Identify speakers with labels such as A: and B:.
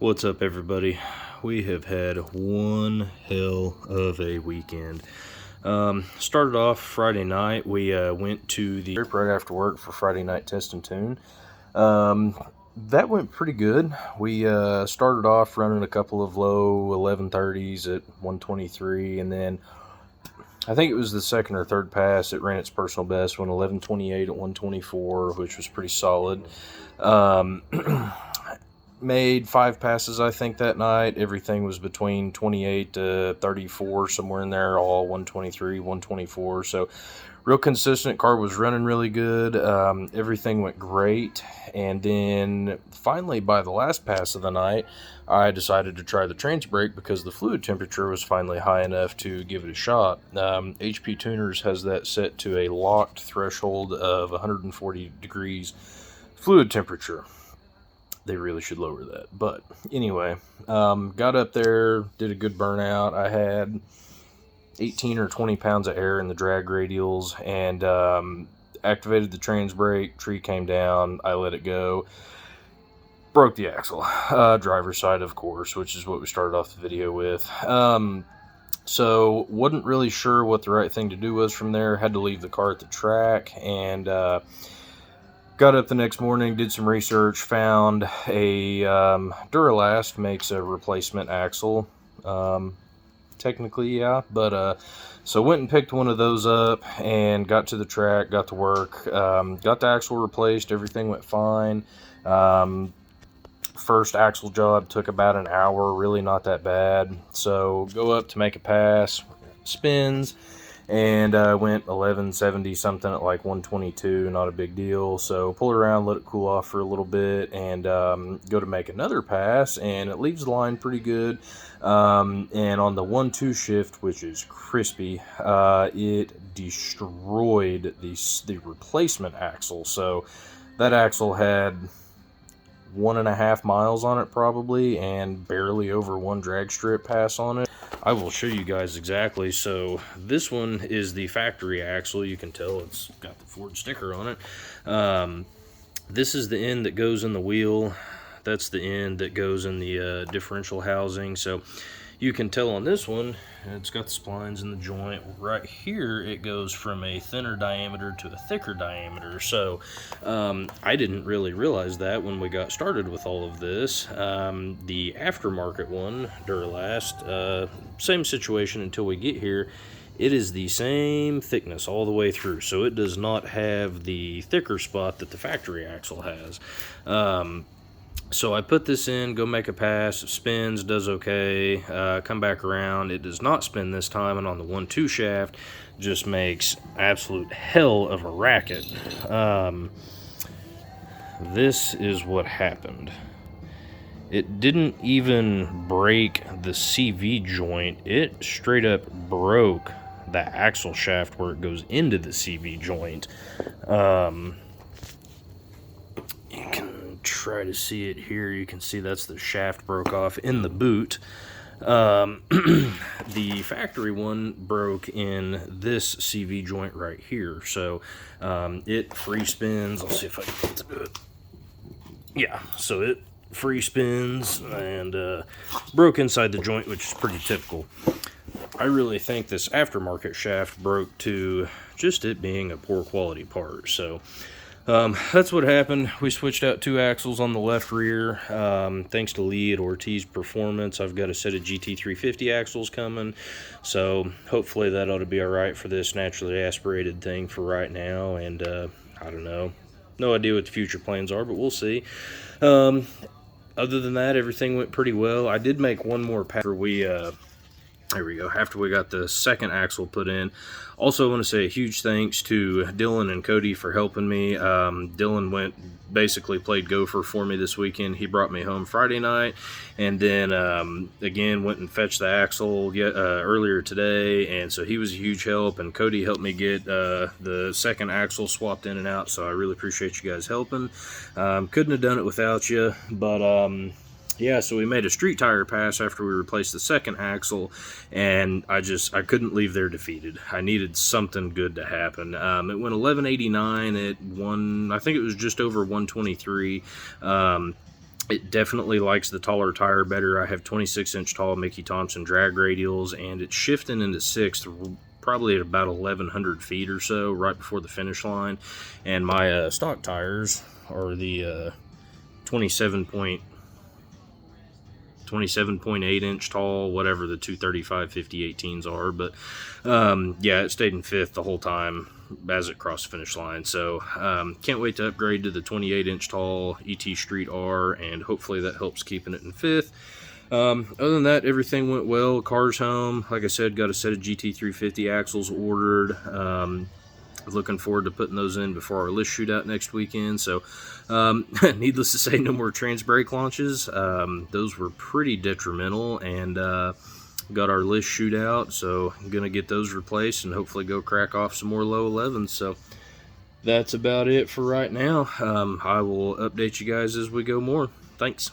A: What's up, everybody? We have had one hell of a weekend. Started off Friday night. We went to the right after work for Friday night test and tune. That went pretty good. We started off running a couple of low 1130s at 123, and then I think it was the second or third pass, it ran its personal best, went 1128 at 124, which was pretty solid. Made 5 passes, I think, that night. Everything was between 28 to 34, somewhere in there, all 123, 124. So real consistent. Car was running really good. Everything went great. And then finally, by the last pass of the night, I decided to try the trans brake because the fluid temperature was finally high enough to give it a shot. HP Tuners has that set to a locked threshold of 140 degrees fluid temperature. They really should lower that. But anyway, got up there, did a good burnout. I had 18 or 20 pounds of air in the drag radials, and activated the trans brake. Tree came down. I let it go. Broke the axle. Driver's side, of course, which is what we started off the video with. So wasn't really sure what the right thing to do was from there. Had to leave the car at the track, and got up the next morning, did some research, found a Duralast makes a replacement axle. Technically, yeah, but so went and picked one of those up and got to the track, got to work, got the axle replaced. Everything went fine. First axle job took about an hour, really not that bad. So go up to make a pass, spins, and went 1170 something at like 122, not a big deal. So pull it around, let it cool off for a little bit, and go to make another pass, and it leaves the line pretty good. And on the 1-2 shift, which is crispy, it destroyed the replacement axle. So that axle had 1.5 miles on it probably, and barely over 1 drag strip pass on it. I will show you guys exactly. So this one is the factory axle. You can tell it's got the Ford sticker on it. This is the end that goes in the wheel. That's the end that goes in the differential housing. So you can tell on this one, it's got the splines in the joint. Right here, it goes from a thinner diameter to a thicker diameter. So I didn't really realize that when we got started with all of this. The aftermarket one, Duralast, same situation until we get here. It is the same thickness all the way through. So it does not have the thicker spot that the factory axle has. So I put this in, go make a pass, it spins, does okay, come back around, it does not spin this time, and on the 1-2 shaft, just makes absolute hell of a racket. This is what happened. It didn't even break the CV joint, it straight up broke the axle shaft where it goes into the CV joint. You can try to see it here. You can see that's the shaft broke off in the boot. The factory one broke in this CV joint right here. So it free spins. I'll see if I can get to do it. Yeah, so it free spins and broke inside the joint, which is pretty typical. I really think this aftermarket shaft broke to just it being a poor quality part. So that's what happened. We switched out 2 axles on the left rear. Thanks to Lee at Ortiz Performance, I've got a set of GT350 axles coming. So hopefully that ought to be all right for this naturally aspirated thing for right now. And I don't know. No idea what the future plans are, but we'll see. Other than that, everything went pretty well. I did make one more pass after there we go. After we got the second axle put in. Also, I want to say a huge thanks to Dylan and Cody for helping me. Dylan basically played gopher for me this weekend. He brought me home Friday night, and then again went and fetched the axle earlier today, and so he was a huge help. And Cody helped me get the second axle swapped in and out. So I really appreciate you guys helping. Couldn't have done it without you, but yeah, so we made a street tire pass after we replaced the second axle, and I couldn't leave there defeated. I needed something good to happen. It went 1189 at I think it was just over 123. It definitely likes the taller tire better. I have 26-inch tall Mickey Thompson drag radials, and it's shifting into 6th probably at about 1,100 feet or so, right before the finish line. And my stock tires are the 27.8 inch tall, whatever the 235 50/18s are. But yeah, it stayed in 5th the whole time as it crossed the finish line. So can't wait to upgrade to the 28-inch tall ET Street R, and hopefully that helps keeping it in 5th. Other than that, everything went well. Car's home. Like I said, got a set of GT350 axles ordered. Looking forward to putting those in before our list shootout next weekend. So needless to say, no more trans brake launches. Those were pretty detrimental, and got our list shootout, so I'm gonna get those replaced and hopefully go crack off some more low 11s. So that's about it for right now. I will update you guys as we go more. Thanks.